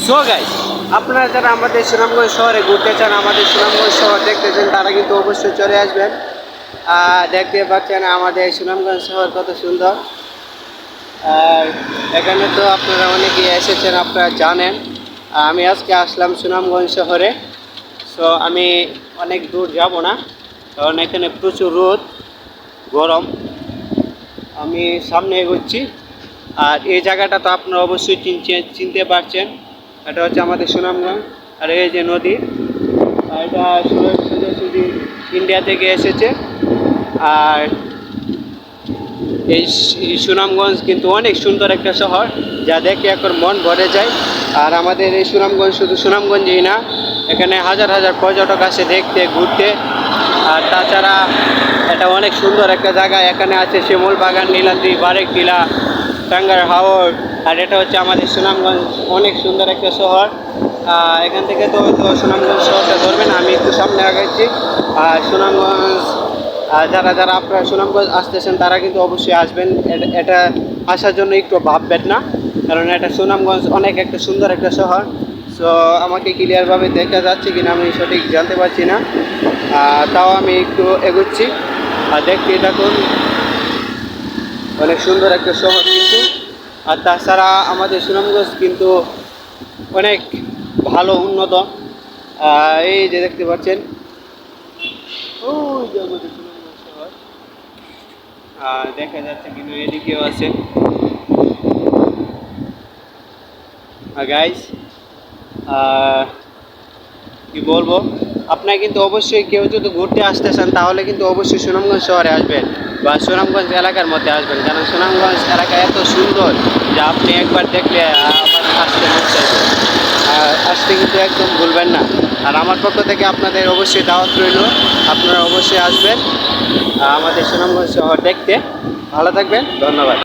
So guys, আপনারা যারা আমাদের সুনামগঞ্জ শহরে ঘুরতে চান, আমাদের সুনামগঞ্জ শহর দেখতে চান, তারা কিন্তু অবশ্যই চলে আসবেন। দেখতে পাচ্ছেন আমাদের সুনামগঞ্জ শহর কত সুন্দর। আর এখানে তো আপনারা অনেকেই এসেছেন, আপনারা জানেন। আমি আজকে আসলাম সুনামগঞ্জ শহরে। সো আমি অনেক দূর যাব না, কারণ এখানে প্রচুর রোদ, গরম। আমি সামনে এগোচ্ছি। আর এই জায়গাটা তো আপনারা অবশ্যই চিনতে পারছেন। এটা হচ্ছে আমাদের সুনামগঞ্জ। আর এই যে নদী, এটা সোজাসুজি ইন্ডিয়া থেকে এসেছে। আর এই সুনামগঞ্জ কিন্তু অনেক সুন্দর একটা শহর, যা দেখে এখন মন ভরে যায়। আর আমাদের এই সুনামগঞ্জ শুধু সুনামগঞ্জেই না, এখানে হাজার হাজার পর্যটক আসে দেখতে, ঘুরতে। আর তাছাড়া এটা অনেক সুন্দর একটা জায়গা। এখানে আছে শিমুল বাগান, নীলাদ্রি, বারেক টিলা, টাঙ্গার হাওর। আর এটা হচ্ছে আমাদের সুনামগঞ্জ, অনেক সুন্দর একটা শহর। এখান থেকে তো সুনামগঞ্জ শহরটা ধরবেন, আমি একটু সামনে আগাচ্ছি। আর সুনামগঞ্জ, যারা যারা আপনারা সুনামগঞ্জ আসতেছেন, তারা কিন্তু অবশ্যই আসবেন। এটা আসার জন্য একটু ভাববেন না, কারণ এটা সুনামগঞ্জ অনেক একটা সুন্দর একটা শহর। সো আমাকে ক্লিয়ারভাবে দেখা যাচ্ছে কিনা আমি সঠিক জানতে পারছি না, তাও আমি একটু এগোচ্ছি। আর দেখতে থাকুন, অনেক সুন্দর একটা শহর কিন্তু। আর তাছাড়া আমাদের সুনামগঞ্জ কিন্তু অনেক ভালো, উন্নত। এই যে দেখতে পাচ্ছেন, ওই যে আমাদের সুনামগঞ্জ শহর দেখা যাচ্ছে, কিন্তু এদিকেও আছে। গাইস, কি বলবো, আপনারা কিন্তু অবশ্যই কেউ যদি ঘুরতে আসতে চান, তাহলে কিন্তু অবশ্যই সুনামগঞ্জ শহরে আসবেন বা সুনামগঞ্জ এলাকার মধ্যে আসবেন। কারণ সুনামগঞ্জ এলাকা এত সুন্দর যে আপনি একবার দেখলে আবার আসতে মন চাইবে। আসতে কিন্তু একদম ভুলবেন না। আর আমার পক্ষ থেকে আপনাদের অবশ্যই দাওয়াত রইল, আপনারা অবশ্যই আসবেন আমাদের সুনামগঞ্জ শহর দেখতে। ভালো থাকবেন, ধন্যবাদ।